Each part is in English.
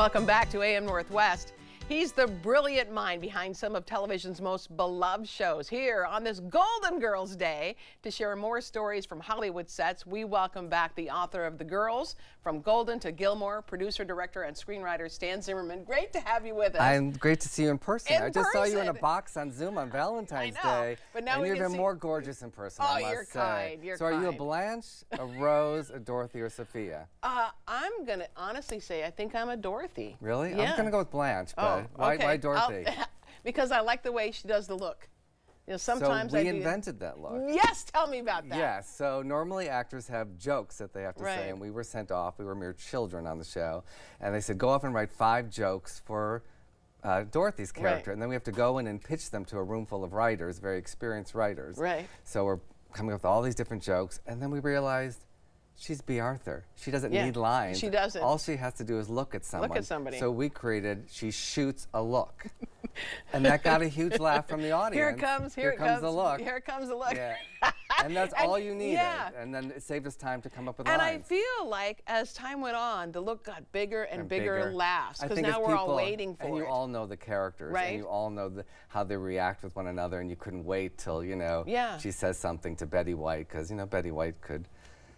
Welcome back to AM Northwest. He's the brilliant mind behind some of television's most beloved shows. Here on this Golden Girls Day, to share more stories from Hollywood sets, we welcome back the author of The Girls, From Golden to Gilmore, producer, director, and screenwriter Stan Zimmerman. Great to have you with us. I'm great to see you in person. I just saw you in a box on Zoom on Valentine's Day. But now and you're even more gorgeous in person, I must you're say. kind. You're so kind. are you a Blanche, a Rose, a Dorothy, or Sophia? I'm going to honestly say I think I'm a Dorothy. Really? Yeah. I'm going to go with Blanche, but why Dorothy? Because I like the way she does the look. You know, sometimes so we invented that look. Yes, tell me about that. Yes, so normally actors have jokes that they have to say, and we were sent off. We were mere children on the show, and they said, go off and write 5 jokes for Dorothy's character, and then we have to go in and pitch them to a room full of writers, very experienced writers. Right. So we're coming up with all these different jokes, and then we realized she's B. Arthur. She doesn't need lines. She doesn't. All she has to do is look at someone. Look at somebody. So we created, she shoots a look. And that got a huge laugh from the audience. Here comes the look. Here comes the look. Yeah. And that's all you needed. Yeah. And then it saved us time to come up with lines. lines. And I feel like as time went on, the look got bigger and bigger laughs. Because now we're people, all waiting for it. And you all know the characters. Right. And you all know how they react with one another. And you couldn't wait till, you know, she says something to Betty White. Because, you know, Betty White could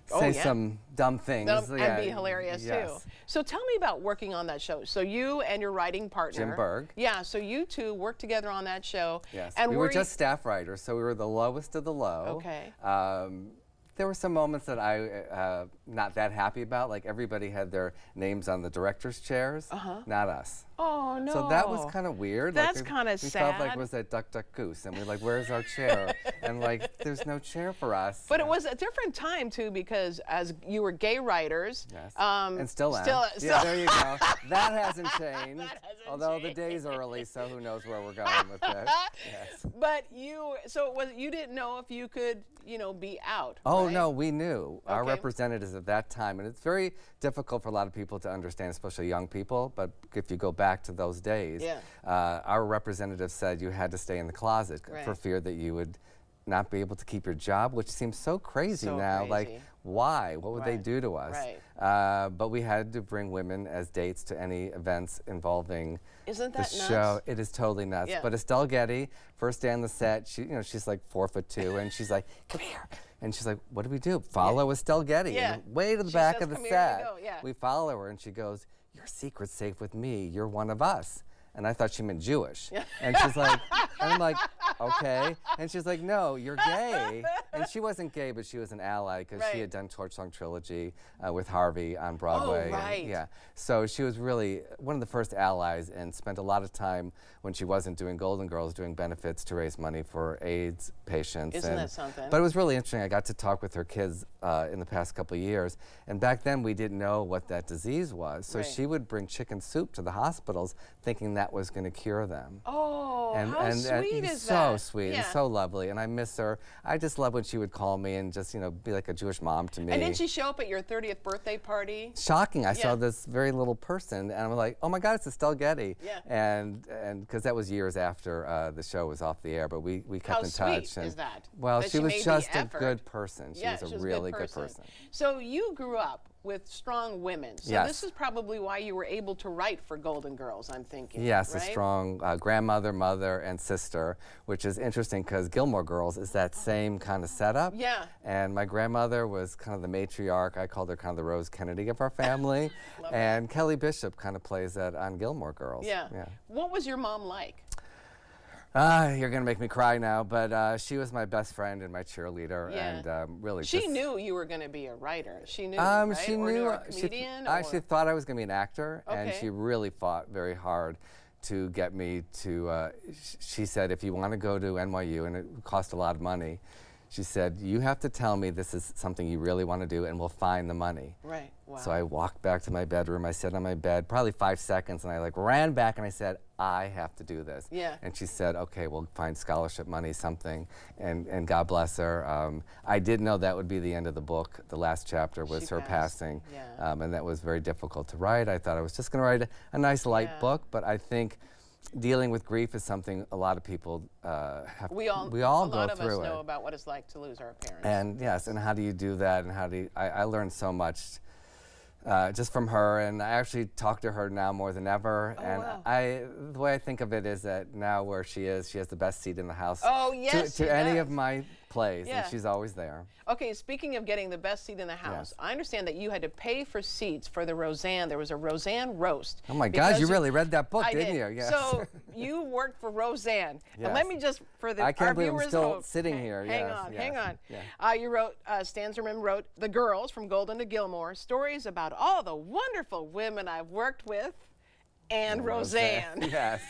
say some dumb things. And be hilarious, too. So tell me about working on that show. So you and your writing partner. Jim Berg. Yeah, so you two worked together on that show. Yes, and we were just staff writers, so we were the lowest of the low. Okay. There were some moments that I not that happy about, like everybody had their names on the director's chairs, not us. Oh, no. So that was kind of weird. That's kind of sad. We felt like, was that Duck, Duck, Goose? And we're like, where's our chair? And like, there's no chair for us. But it was a different time, too, because as you were gay writers. Yes. And still am. Yeah, there you go. That hasn't changed. Although the day's early, so who knows where we're going with this. Yes. But you didn't know if you could, you know, be out. Oh, right? No, we knew. Our representatives at that time, and it's very difficult for a lot of people to understand, especially young people, but if you go back to those days, our representative said you had to stay in the closet for fear that you would not be able to keep your job, which seems so crazy now. Like, why? What would they do to us? But we had to bring women as dates to any events involving the show. nuts? It is totally nuts. But Estelle Getty, first day on the set, she's like 4'2", and she's like, come here. And she's like, what do we do? Follow Estelle Getty. And way to the back of the set. We follow her, and she goes, your secret's safe with me. You're one of us. And I thought she meant Jewish. And she's like, and I'm like, okay. And she's like, no, you're gay. And she wasn't gay, but she was an ally because she had done Torch Song Trilogy with Harvey on Broadway. Oh, right. And, so she was really one of the first allies and spent a lot of time when she wasn't doing Golden Girls doing benefits to raise money for AIDS patients. Isn't that something? But it was really interesting. I got to talk with her kids in the past couple of years. And back then, we didn't know what that disease was. So she would bring chicken soup to the hospitals thinking that was going to cure them. Oh, how sweet is that? So Yeah. sweet and so lovely, and I miss her. I just love when she would call me and just, be like a Jewish mom to me. And did she show up at your 30th birthday party? Shocking. I saw this very little person, and I'm like, oh my God, it's Estelle Getty. And because that was years after the show was off the air, but we kept in touch. How sweet is that? Well, that she was just a good person. She was a really good person. So you grew up with strong women. So this is probably why you were able to write for Golden Girls, I'm thinking. Yes, a strong grandmother, mother, and sister, which is interesting because Gilmore Girls is that same kind of setup. Yeah. And my grandmother was kind of the matriarch. I called her kind of the Rose Kennedy of our family. And Kelly Bishop kind of plays that on Gilmore Girls. Yeah. What was your mom like? You're going to make me cry now, but she was my best friend and my cheerleader, and really She knew you were going to be a writer. She knew, She knew. Or a comedian? She thought I was going to be an actor, and she really fought very hard to get me to, she said, if you want to go to NYU, and it cost a lot of money, she said, you have to tell me this is something you really want to do, and we'll find the money. Right. Wow. So I walked back to my bedroom. I sat on my bed, probably 5 seconds, and I ran back and I said, I have to do this. And she said, okay, we'll find scholarship money, something, and God bless her. I did know that would be the end of the book. The last chapter was her passing, and that was very difficult to write. I thought I was just going to write a nice light book, but I think dealing with grief is something a lot of people have. We all go through it. A lot of us know about what it's like to lose our parents. And yes, and how do you do that? And how do you, I learned so much just from her, and I actually talk to her now more than ever. Oh, and wow. The way I think of it is that now where she is, she has the best seat in the house. Oh, yes, to any of my plays, yeah. and she's always there. Okay, speaking of getting the best seat in the house, Yes. I understand that you had to pay for seats for the Roseanne. There was a Roseanne roast. Oh my God, you really read that book, I didn't did. you? Yes. So you worked for Roseanne. Yes. And let me just, for the I can't our believe I'm viewers still at home, sitting here. Hang Yes, on, yes. hang on. Yeah. You wrote, Stan Zimmerman wrote The Girls from Golden to Gilmore, stories about all the wonderful women I've worked with, and Roseanne. Yes.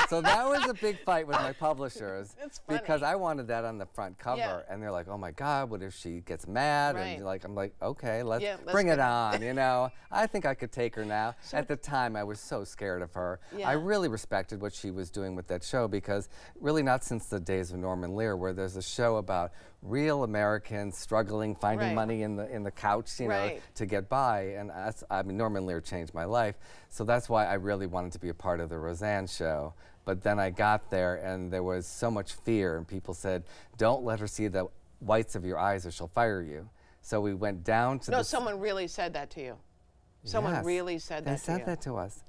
So that was a big fight with my publishers. It's funny. Because I wanted that on the front cover, Yeah. and they're like, "Oh my God, what if she gets mad?" Right. And I'm like, "Okay, let's get bring it it." on." You know, I think I could take her now. At the time, I was so scared of her. Yeah. I really respected what she was doing with that show because really not since the days of Norman Lear, where there's a show about real Americans struggling, finding Right. money in the couch, you know, Right. to get by. And I mean, Norman Lear changed my life. So that's why I really wanted to be a part of the Roseanne show. But then I got there, and there was so much fear, and people said, "Don't let her see the whites of your eyes or she'll fire you." So we went down to No, someone really said that to you. Someone Yes, really said that they to said you. that to us.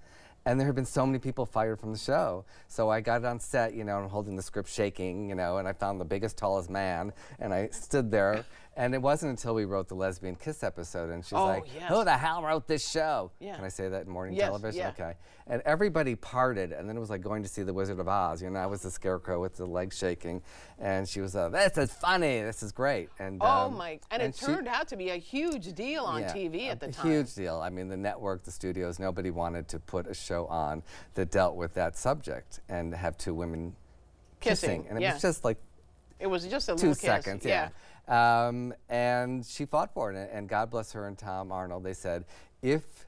And there have been so many people fired from the show. So I got on set, you know, and holding the script shaking, you know, and I found the biggest, tallest man, and I stood there. And it wasn't until we wrote the lesbian kiss episode, and she's like, yes. "Who the hell wrote this show?" Yeah. Can I say that in morning Yes, television? yeah. Okay. And everybody parted, and then it was like going to see The Wizard of Oz. You know, I was the scarecrow with the legs shaking, and she was, "This is funny. This is great." And And it turned out to be a huge deal on yeah, TV at the a time. huge deal. I mean, the network, the studios, nobody wanted to put a show on that dealt with that subject and have two women kissing. And it yeah. was just like It was just a 2 little kiss. seconds, yeah. And she fought for it, and God bless her and Tom Arnold. They said, if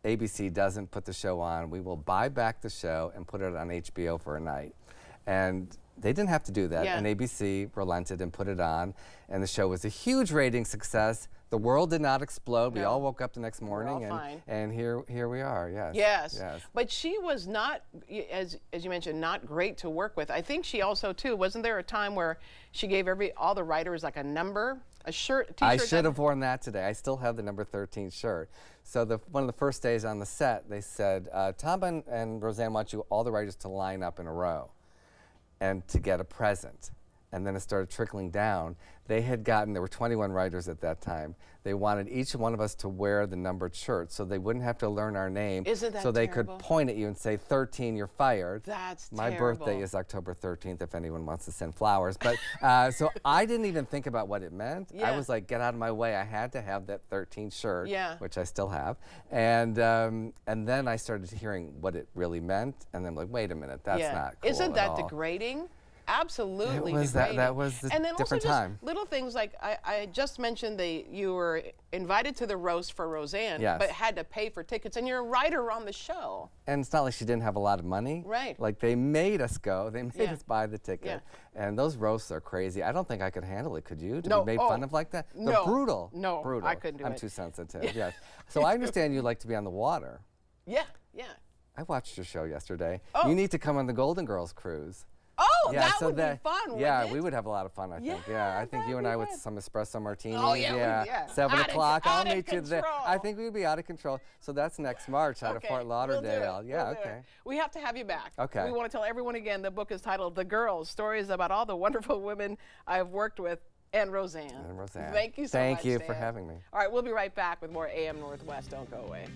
ABC doesn't put the show on, we will buy back the show and put it on HBO for a night. And they didn't have to do that, Yeah. and ABC relented and put it on, and the show was a huge rating success. The world did not explode. We No. all woke up the next morning, all fine. and here we are. Yes. Yes. Yes. But she was not, as you mentioned, not great to work with. I think she also, too, wasn't there a time where she gave all the writers like a number, a shirt, t-shirt? I should have worn that today. I still have the number 13 shirt. So one of the first days on the set, they said, Tom and Roseanne want you, all the writers, to line up in a row and to get a present. And then it started trickling down. There were 21 writers at that time. They wanted each one of us to wear the numbered shirt so they wouldn't have to learn our name. Isn't that so they terrible? could point at you and say, 13, you're fired. That's My terrible. birthday is October 13th, if anyone wants to send flowers. But so I didn't even think about what it meant. Yeah. I was like, get out of my way. I had to have that 13 shirt, Yeah. which I still have. And then I started hearing what it really meant. And then I'm like, wait a minute, that's not cool Isn't at that all. degrading? Absolutely It was degrading. that was the And then different also time. just little things like I just mentioned you were invited to the roast for Roseanne, Yes. but had to pay for tickets, and you're a writer on the show. And it's not like she didn't have a lot of money. Right. Like they made us go. They made Yeah. us buy the ticket. Yeah. And those roasts are crazy. I don't think I could handle it. Could you? To No. be made fun of like that? They're No. brutal. No, Brutal. I couldn't do I'm it. too sensitive. Yes. So I understand you like to be on the water. Yeah, yeah. I watched your show yesterday. Oh. You need to come on the Golden Girls cruise. Oh, Yeah, that so would be fun, Yeah, wouldn't it? we would have a lot of fun, I think. Yeah, I think that'd you and be I with good. some espresso martinis. Oh, yeah, yeah. 7 Out of- o'clock. I'll out of meet you there. I control. think we'd be out of control. So that's next March out of Okay, Fort we'll do it. Lauderdale. Yeah, We'll do okay. it. We have to have you back. Okay. We want to tell everyone again, the book is titled The Girls, Stories About All the Wonderful Women I've Worked With, and Roseanne. And Roseanne. Thank you so much, Thank you for Stan. having me. All right, we'll be right back with more AM Northwest. Don't go away.